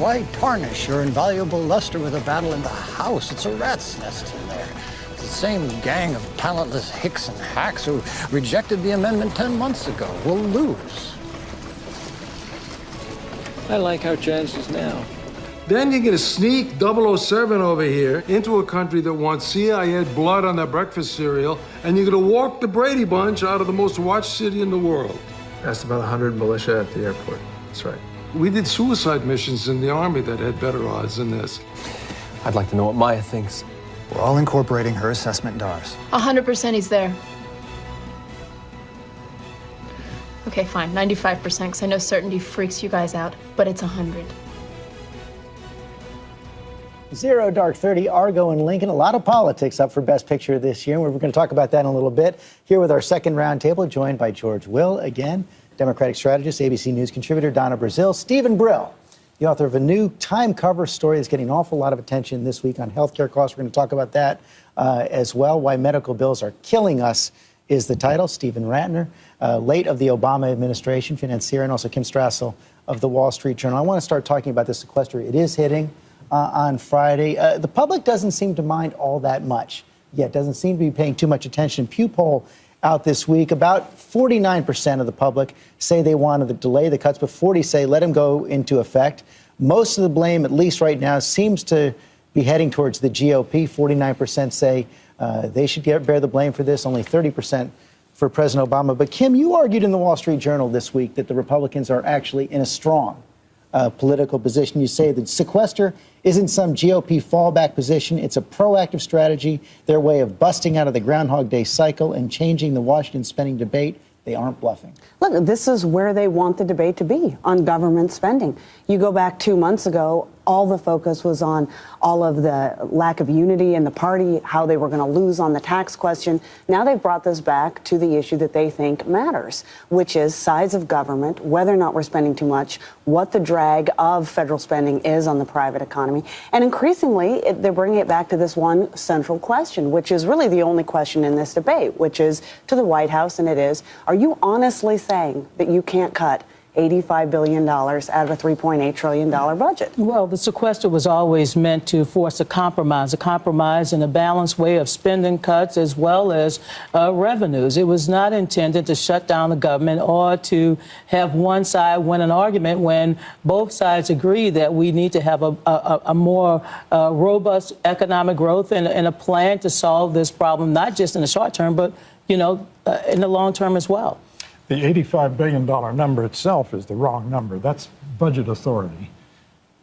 Why tarnish your invaluable luster with a battle in the House? It's a rat's nest in there. It's the same gang of talentless hicks and hacks who rejected the amendment 10 months ago will lose. I like our chances now. Then you get a sneak 007 over here into a country that wants CIA blood on their breakfast cereal, and you're gonna walk the Brady Bunch out of the most watched city in the world. That's about 100 militia at the airport. That's right. We did suicide missions in the Army that had better odds than this. I'd like to know what Maya thinks. We're all incorporating her assessment into ours. 100% he's there. Okay, fine, 95%, because I know certainty freaks you guys out, but it's 100. Zero Dark 30, Argo and Lincoln. A lot of politics up for Best Picture this year. We're going to talk about that in a little bit. Here with our second roundtable, joined by George Will, again, Democratic strategist, ABC News contributor Donna Brazile, Stephen Brill, the author of a new Time cover story that's getting an awful lot of attention this week on healthcare costs. We're going to talk about that as well. Why Medical Bills Are Killing Us is the title. Stephen Rattner, late of the Obama administration, financier, and also Kim Strassel of the Wall Street Journal. I want to start talking about the sequester. It is hitting on Friday. The public doesn't seem to mind all that much yet, doesn't seem to be paying too much attention. Pew poll out this week, about 49% of the public say they want to delay the cuts, but 40 say let them go into effect. Most of the blame, at least right now, seems to be heading towards the GOP. 49% say they should bear the blame for this, only 30% for President Obama. But Kim, you argued in the Wall Street Journal this week that the Republicans are actually in a strong political position. You say that sequester isn't some GOP fallback position. It's a proactive strategy, their way of busting out of the Groundhog Day cycle and changing the Washington spending debate. They aren't bluffing. Look, this is where they want the debate to be, on government spending. You go back 2 months ago, all the focus was on all of the lack of unity in the party, how they were going to lose on the tax question. Now they've brought this back to the issue that they think matters, which is size of government, whether or not we're spending too much, what the drag of federal spending is on the private economy. And increasingly, they're bringing it back to this one central question, which is really the only question in this debate, which is to the White House, and it is, are you honestly saying that you can't cut $85 billion out of a $3.8 trillion budget? Well, the sequester was always meant to force a compromise in a balanced way of spending cuts as well as revenues. It was not intended to shut down the government or to have one side win an argument when both sides agree that we need to have a more robust economic growth and a plan to solve this problem, not just in the short term, but, in the long term as well. The $85 billion number itself is the wrong number. That's budget authority.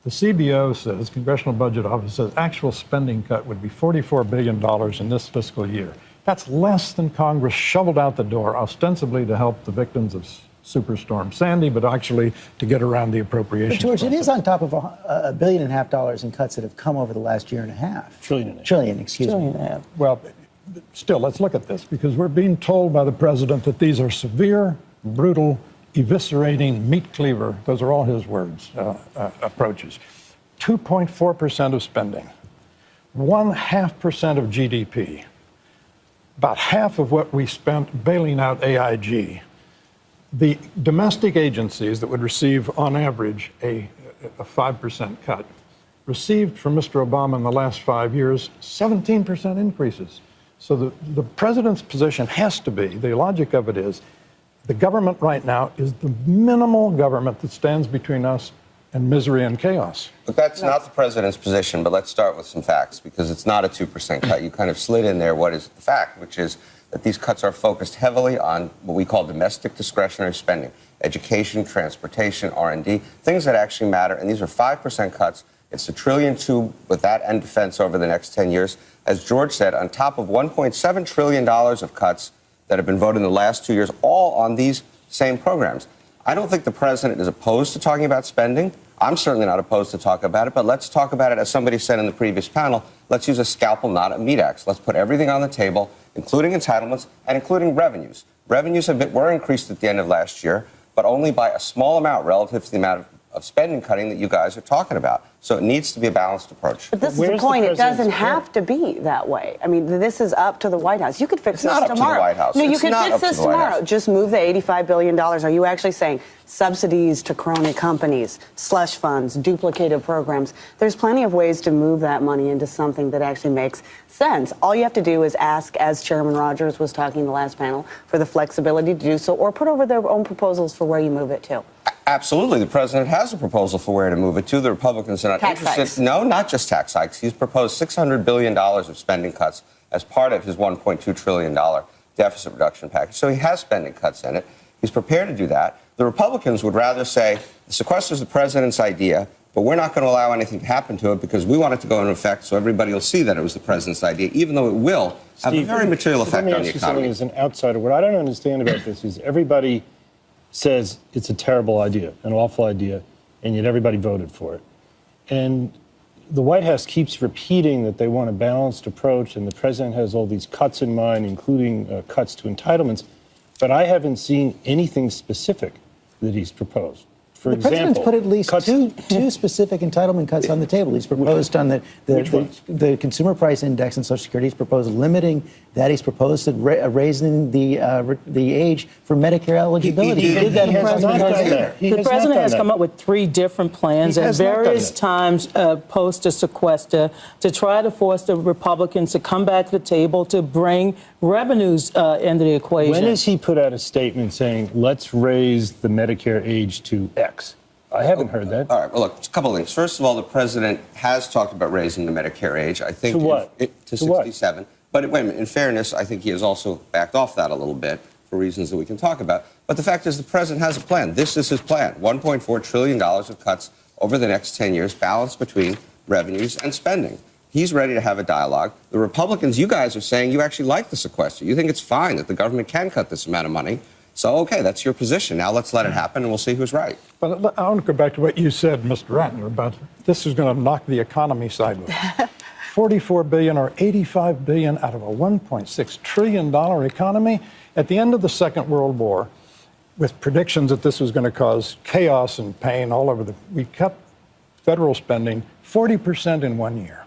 The CBO says, Congressional Budget Office says, actual spending cut would be $44 billion in this fiscal year. That's less than Congress shoveled out the door, ostensibly to help the victims of Superstorm Sandy, but actually to get around the appropriations. But George, process. it is on top of $1.5 billion in cuts that have come over the last year and a half. Trillion, excuse me. Well, still, let's look at this, because we're being told by the president that these are severe, brutal, eviscerating, meat cleaver, those are all his words, approaches. 2.4% of spending, 0.5% of GDP, about half of what we spent bailing out AIG. The domestic agencies that would receive, on average, a 5% cut, received from Mr. Obama in the last 5 years 17% increases. So the president's position has to be, the logic of it is, the government right now is the minimal government that stands between us and misery and chaos. But that's not the president's position, but let's start with some facts, because it's not a 2% cut. You kind of slid in there what is the fact, which is that these cuts are focused heavily on what we call domestic discretionary spending, education, transportation, R&D, things that actually matter, and these are 5% cuts. It's $1.2 trillion with that and defense over the next 10 years. As George said, on top of $1.7 trillion of cuts that have been voted in the last 2 years, all on these same programs. I don't think the president is opposed to talking about spending. I'm certainly not opposed to talk about it, but let's talk about it, as somebody said in the previous panel, let's use a scalpel, not a meat axe. Let's put everything on the table, including entitlements and including revenues. Revenues were increased at the end of last year, but only by a small amount relative to the amount of spending cutting that you guys are talking about. So it needs to be a balanced approach. But this is the point. It doesn't have to be that way. I mean, this is up to the White House. You could fix this tomorrow. It's not up to the White House. No, you could fix this tomorrow. Just move the $85 billion. Are you actually saying subsidies to crony companies, slush funds, duplicated programs? There's plenty of ways to move that money into something that actually makes sense. All you have to do is ask, as Chairman Rogers was talking in the last panel, for the flexibility to do so, or put over their own proposals for where you move it to. Absolutely. The president has a proposal for where to move it to. The Republicans are not interested. Hikes. No, not just tax hikes. He's proposed $600 billion of spending cuts as part of his $1.2 trillion deficit reduction package. So he has spending cuts in it. He's prepared to do that. The Republicans would rather say the sequester is the president's idea, but we're not going to allow anything to happen to it because we want it to go into effect so everybody will see that it was the president's idea, even though it will have a very material effect on the economy. As an outsider, what I don't understand about this is everybody says it's a terrible idea, an awful idea, and yet everybody voted for it. And the White House keeps repeating that they want a balanced approach, and the president has all these cuts in mind, including cuts to entitlements, but I haven't seen anything specific that he's proposed. For the example, president's put at least two specific entitlement cuts on the table. He's proposed on the consumer price index and Social Security. He's proposed limiting that. He's proposed raising the age for Medicare eligibility. He did that. The president has come up with 3 different plans at various times post the sequester to try to force the Republicans to come back to the table to bring revenues into the equation. When has he put out a statement saying, let's raise the Medicare age to X? I haven't heard that. All right. Well, look, a couple of things. First of all, the president has talked about raising the Medicare age. I think to what? To 67. But wait a minute. In fairness, I think he has also backed off that a little bit for reasons that we can talk about. But the fact is, the president has a plan. This is his plan: $1.4 trillion of cuts over the next 10 years, balanced between revenues and spending. He's ready to have a dialogue. The Republicans, you guys are saying you actually like the sequester. You think it's fine that the government can cut this amount of money. So, okay, that's your position. Now let's let it happen, and we'll see who's right. But I want to go back to what you said, Mr. Rattner, about this is going to knock the economy sideways. $44 billion or $85 billion out of a $1.6 trillion economy. At the end of the Second World War, with predictions that this was going to cause chaos and pain all over we cut federal spending 40% in 1 year.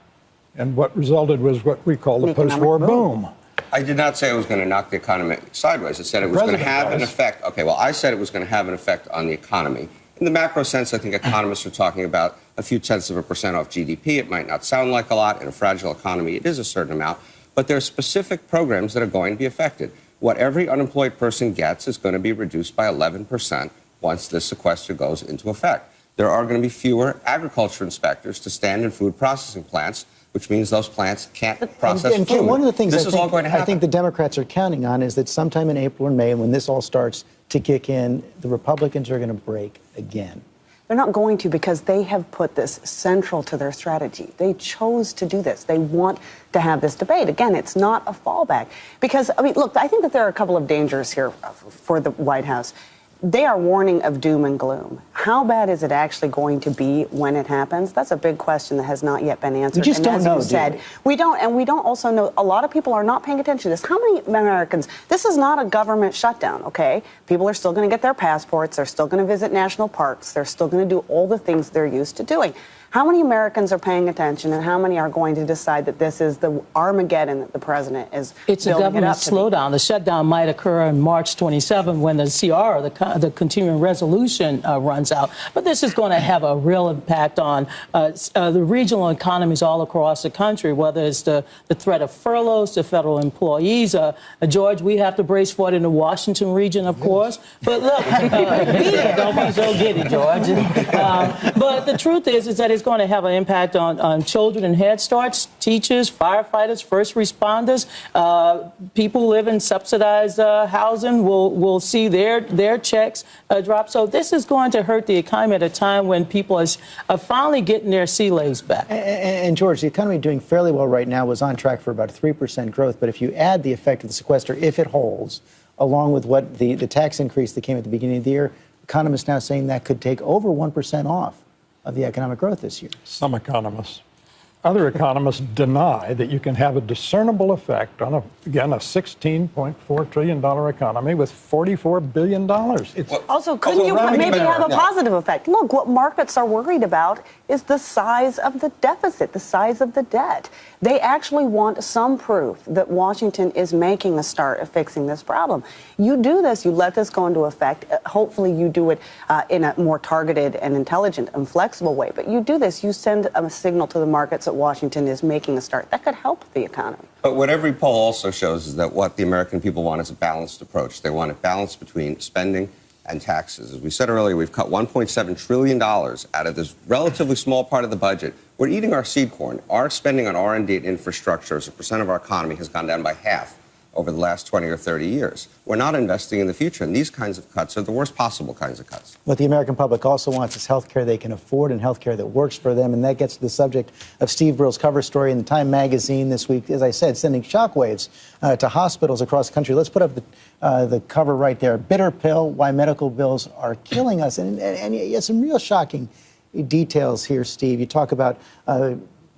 And what resulted was what we call the post-war boom. I did not say it was going to knock the economy sideways. I said it was going to have an effect. Okay, well, I said it was going to have an effect on the economy. In the macro sense, I think economists are talking about a few tenths of a percent off GDP. It might not sound like a lot. In a fragile economy, it is a certain amount. But there are specific programs that are going to be affected. What every unemployed person gets is going to be reduced by 11% once this sequester goes into effect. There are going to be fewer agriculture inspectors to stand in food processing plants, which means those plants can't process food. One of the things I think the Democrats are counting on is that sometime in April or May, when this all starts to kick in, the Republicans are going to break again. They're not going to, because they have put this central to their strategy. They chose to do this. They want to have this debate. Again, it's not a fallback. Because, I mean, look, I think that there are a couple of dangers here for the White House. They are warning of doom and gloom. How bad is it actually going to be when it happens? That's a big question that has not yet been answered. We just don't know, we don't, and we don't also know. A lot of people are not paying attention to this. How many Americans? This is not a government shutdown, okay? People are still going to get their passports. They're still going to visit national parks. They're still going to do all the things they're used to doing. How many Americans are paying attention, and how many are going to decide that this is the Armageddon that the president is It's a government slowdown. The shutdown might occur on March 27 when the CR, the continuing resolution, runs out. But this is going to have a real impact on the regional economies all across the country, whether it's the threat of furloughs to federal employees. George, we have to brace for it in the Washington region, of course. But look, don't be so giddy, George. But the truth is that it's going to have an impact on children in Head Starts, teachers, firefighters, first responders. People who live in subsidized housing will see their checks drop. So this is going to hurt the economy at a time when people are finally getting their sea legs back. And George, the economy doing fairly well right now, was on track for about 3% growth. But if you add the effect of the sequester, if it holds, along with what the tax increase that came at the beginning of the year, economists now saying that could take over 1% off of the economic growth this year. Some economists. other economists deny that you can have a discernible effect on, again, a $16.4 trillion economy with $44 billion. It's Also, couldn't you maybe have a positive effect? Look, what markets are worried about is the size of the deficit, the size of the debt. They actually want some proof that Washington is making a start of fixing this problem. You do this, you let this go into effect. Hopefully you do it in a more targeted and intelligent and flexible way. But you do this, you send a signal to the markets that Washington is making a start. That could help the economy. But what every poll also shows is that what the American people want is a balanced approach. They want a balance between spending and taxes. As we said earlier, we've cut $1.7 trillion out of this relatively small part of the budget. We're eating our seed corn. Our spending on R&D and infrastructure as a percent of our economy has gone down by half over the last 20 or 30 years. We're not investing in the future, and these kinds of cuts are the worst possible kinds of cuts. What the American public also wants is health care they can afford and health care that works for them, and that gets to the subject of Steve Brill's cover story in the Time magazine this week, as I said, sending shockwaves to hospitals across the country. Let's put up the cover right there. Bitter pill, why medical bills are killing us. And you have some real shocking details here, Steve. You talk about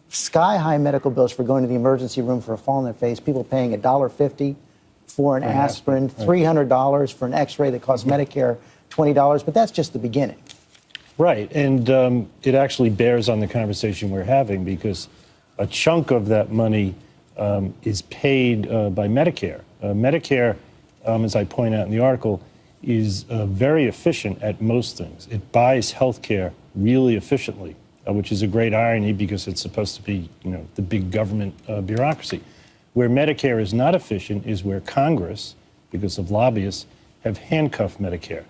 sky-high medical bills for going to the emergency room for a fall in the face, people paying $1.50 for an aspirin, $300 for an x-ray that costs Medicare $20, but that's just the beginning. Right, and it actually bears on the conversation we're having because a chunk of that money is paid by Medicare. Medicare, as I point out in the article, is very efficient at most things. It buys health care really efficiently, which is a great irony because it's supposed to be, the big government bureaucracy. Where Medicare is not efficient is where Congress, because of lobbyists, have handcuffed Medicare.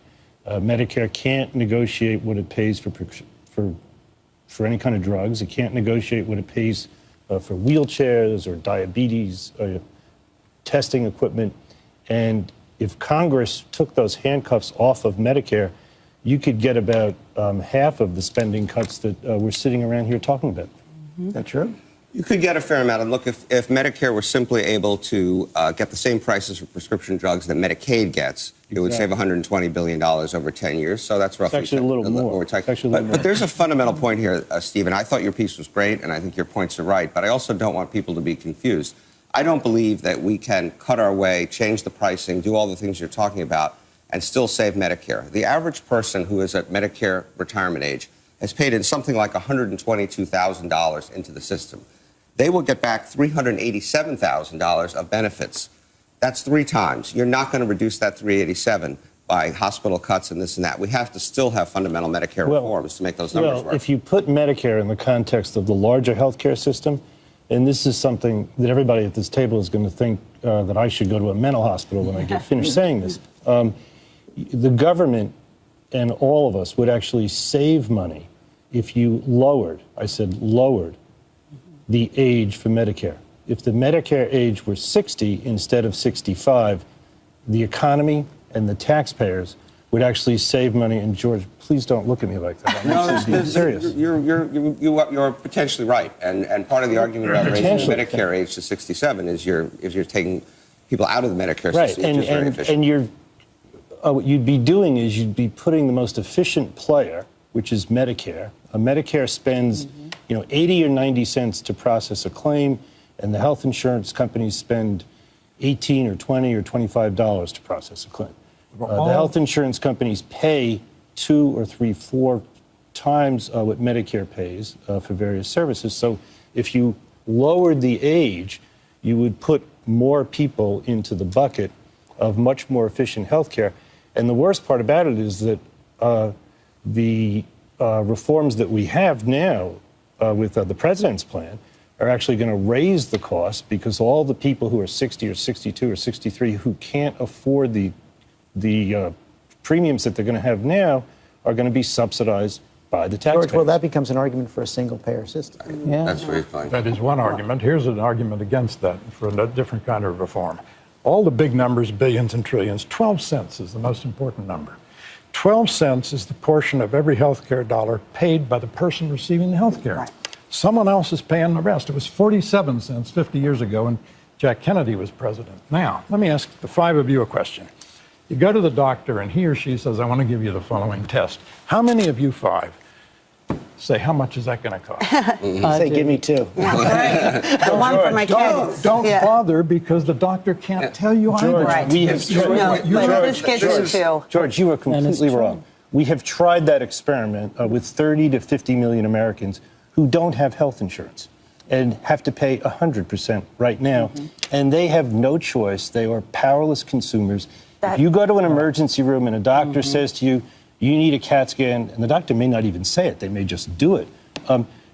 Medicare can't negotiate what it pays for any kind of drugs. It can't negotiate what it pays for wheelchairs or diabetes testing equipment. And if Congress took those handcuffs off of Medicare, you could get about half of the spending cuts that we're sitting around here talking about. Is that true? You could get a fair amount. And look, if Medicare were simply able to get the same prices for prescription drugs that Medicaid gets, it would save $120 billion over 10 years. So that's roughly actually a little more. But there's a fundamental point here, Stephen. I thought your piece was great, and I think your points are right. But I also don't want people to be confused. I don't believe that we can cut our way, change the pricing, do all the things you're talking about, and still save Medicare. The average person who is at Medicare retirement age has paid in something like $122,000 into the system. They will get back $387,000 of benefits. That's 3 times. You're not going to reduce that $387,000 by hospital cuts and this and that. We have to still have fundamental Medicare reforms to make those numbers work. If you put Medicare in the context of the larger healthcare system, and this is something that everybody at this table is going to think that I should go to a mental hospital when I get finished saying this. The government and all of us would actually save money if you lowered, I said lowered, the age for Medicare. If the Medicare age were 60 instead of 65, the economy and the taxpayers would actually save money. And George, please don't look at me like that. I'm serious. You're potentially right. And part of the argument about raising the Medicare age to 67 is you're taking people out of the Medicare system, which is very efficient. And what you'd be doing is you'd be putting the most efficient player, which is Medicare. Medicare spends 80 or 90 cents to process a claim, and the health insurance companies spend $18 or $20 or $25 to process a claim. The health insurance companies pay 2 or 3, 4 times what Medicare pays for various services. So if you lowered the age, you would put more people into the bucket of much more efficient health care. And the worst part about it is that the reforms that we have now with the president's plan are actually going to raise the cost because all the people who are 60 or 62 or 63 who can't afford the premiums that they're going to have now are going to be subsidized by the taxpayers. George, well, that becomes an argument for a single-payer system. Yeah. That's very fine. That is one argument. Here's an argument against that for a different kind of reform. All the big numbers, billions and trillions, 12 cents is the most important number. 12 cents is the portion of every healthcare dollar paid by the person receiving the healthcare. Right. Someone else is paying the rest. It was 47 cents 50 years ago when Jack Kennedy was president. Now, let me ask the 5 of you a question. You go to the doctor and he or she says, I want to give you the following test. How many of you 5 say, how much is that going to cost? Say, give me two. The one for my kids. Don't bother, because the doctor can't tell you either. Right. We have George, you are completely wrong. We have tried that experiment with 30 to 50 million Americans who don't have health insurance and have to pay 100% right now. And they have no choice. They are powerless consumers. If you go to an emergency room and a doctor says to you, you need a CAT scan, and the doctor may not even say it, they may just do it.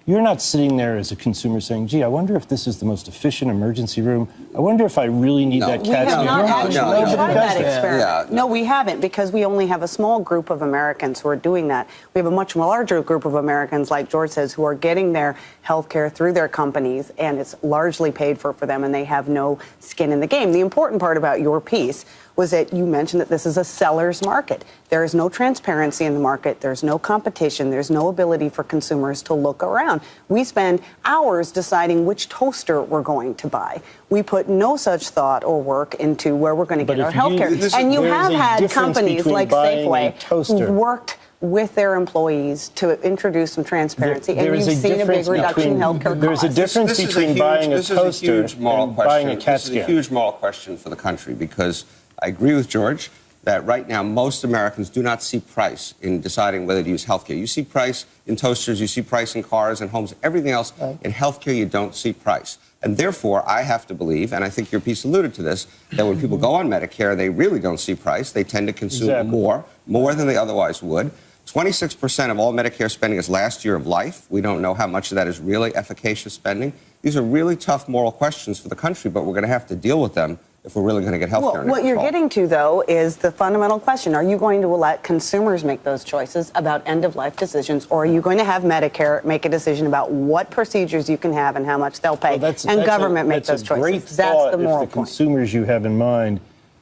You're not sitting there as a consumer saying, gee, I wonder if this is the most efficient emergency room. I wonder if I really need that CAT scan. We have not actually tried that experiment. Yeah. No, we haven't, because we only have a small group of Americans who are doing that. We have a much larger group of Americans, like George says, who are getting their health care through their companies, and it's largely paid for them, and they have no skin in the game. The important part about your piece was that you mentioned that this is a seller's market. There is no transparency in the market. There's no competition. There's no ability for consumers to look around. We spend hours deciding which toaster we're going to buy. We put no such thought or work into where we're going to get our health care. And you have had companies like Safeway who've worked with their employees to introduce some transparency, and you've seen a big reduction in healthcare costs. There's a difference between buying a toaster and buying a CAT scan. This is a huge moral question for the country, because I agree with George that right now most Americans do not see price in deciding whether to use healthcare. You see price in toasters, you see price in cars and homes, everything else. In healthcare, you don't see price. And therefore, I have to believe, and I think your piece alluded to this, that when people go on Medicare, they really don't see price. They tend to consume more than they otherwise would. 26% of all Medicare spending is last year of life. We don't know how much of that is really efficacious spending. These are really tough moral questions for the country, but we're going to have to deal with them if we're really going to get health care. Well, what you're getting to, though, is the fundamental question. Are you going to let consumers make those choices about end-of-life decisions, or are you going to have Medicare make a decision about what procedures you can have and how much they'll pay, and government make those choices? That's the moral point. If the consumers you have in mind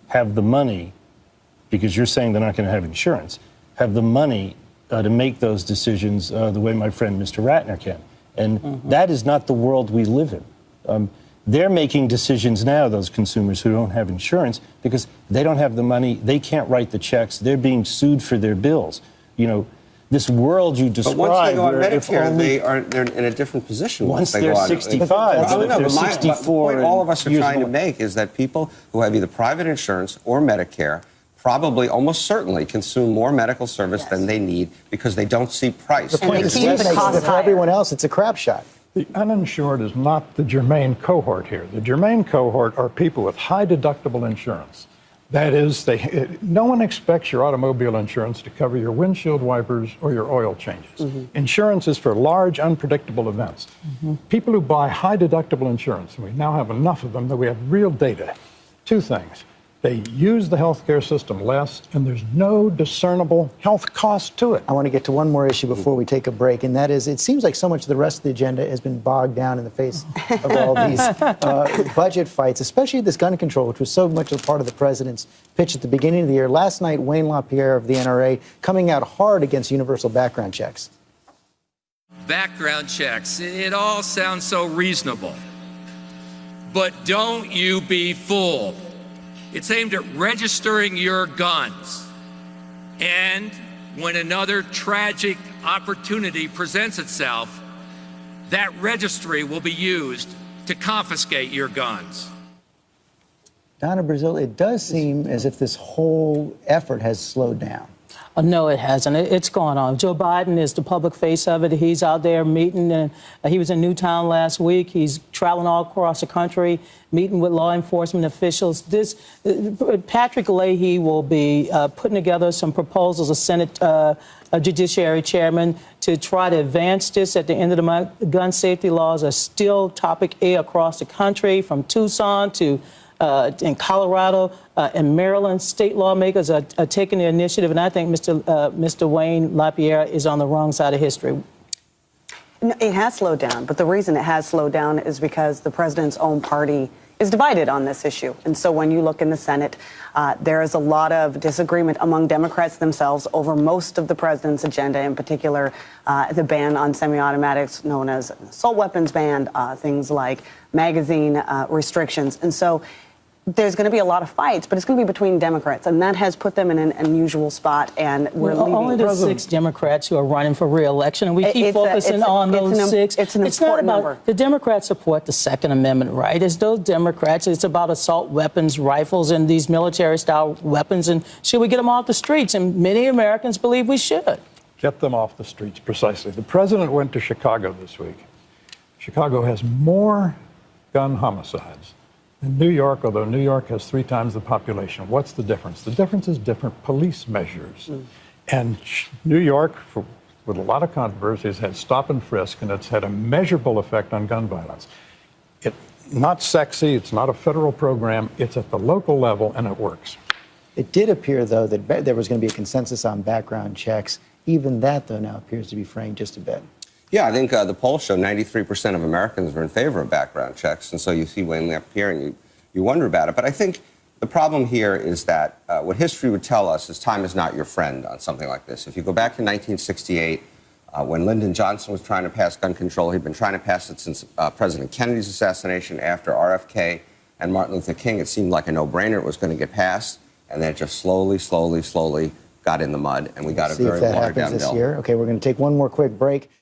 have the money, because you're saying they're not going to have insurance, have the money to make those decisions the way my friend Mr. Rattner can. And that is not the world we live in. They're making decisions now, those consumers who don't have insurance, because they don't have the money, they can't write the checks, they're being sued for their bills. You know, this world you describe. But once they go on Medicare, they're in a different position. Once they're 65, if they're 64. The point all of us are trying to make is that people who have either private insurance or Medicare probably, almost certainly, consume more medical service than they need because they don't see price. The point is, for everyone else, it's a crap shot. The uninsured is not the germane cohort here. The germane cohort are people with high deductible insurance. That is, no one expects your automobile insurance to cover your windshield wipers or your oil changes. Insurance is for large, unpredictable events. People who buy high deductible insurance, and we now have enough of them that we have real data. Two things. They use the healthcare system less, and there's no discernible health cost to it. I want to get to one more issue before we take a break, and that is, it seems like so much of the rest of the agenda has been bogged down in the face of all these budget fights, especially this gun control, which was so much a part of the president's pitch at the beginning of the year. Last night, Wayne LaPierre of the NRA coming out hard against universal background checks. Background checks, it all sounds so reasonable. But don't you be fooled. It's aimed at registering your guns. And when another tragic opportunity presents itself, that registry will be used to confiscate your guns. Donna, Brazile, it does seem as if this whole effort has slowed down. No, it hasn't. It's gone on. Joe Biden is the public face of it. He's out there meeting, and he was in Newtown last week. He's traveling all across the country, meeting with law enforcement officials. Patrick Leahy will be putting together some proposals, a Senate Judiciary Chairman, to try to advance this at the end of the month. Gun safety laws are still topic A across the country, from Tucson to in Colorado and Maryland. State lawmakers are taking the initiative, and I think Mr. Wayne LaPierre is on the wrong side of history. No, it has slowed down, but the reason it has slowed down is because the president's own party is divided on this issue. And so when you look in the Senate, there is a lot of disagreement among Democrats themselves over most of the president's agenda, in particular the ban on semi-automatics, known as assault weapons ban, things like magazine restrictions. And so there's going to be a lot of fights, but it's going to be between Democrats, and that has put them in an unusual spot, and we're leaving. Only the 6 Democrats who are running for re-election, and we keep focusing on those 6. It's an important number. The Democrats support the Second Amendment, right? It's those Democrats. It's about assault weapons, rifles, and these military-style weapons, and should we get them off the streets? And many Americans believe we should. Get them off the streets, precisely. The president went to Chicago this week. Chicago has more gun homicides in New York, although New York has 3 times the population. What's the difference? The difference is different police measures. And New York, with a lot of controversy, has had stop and frisk, and it's had a measurable effect on gun violence. It's not sexy, it's not a federal program, it's at the local level, and it works. It did appear, though, that there was going to be a consensus on background checks. Even that, though, now appears to be fraying just a bit. Yeah, I think the polls show 93% of Americans are in favor of background checks, and so you see Wayne up here and you wonder about it. But I think the problem here is that what history would tell us is time is not your friend on something like this. If you go back to 1968, when Lyndon Johnson was trying to pass gun control, he'd been trying to pass it since President Kennedy's assassination. After RFK and Martin Luther King, it seemed like a no-brainer it was going to get passed, and then it just slowly got in the mud, and we got a very watered-down bill. See if that happens this year. Okay, we're going to take one more quick break.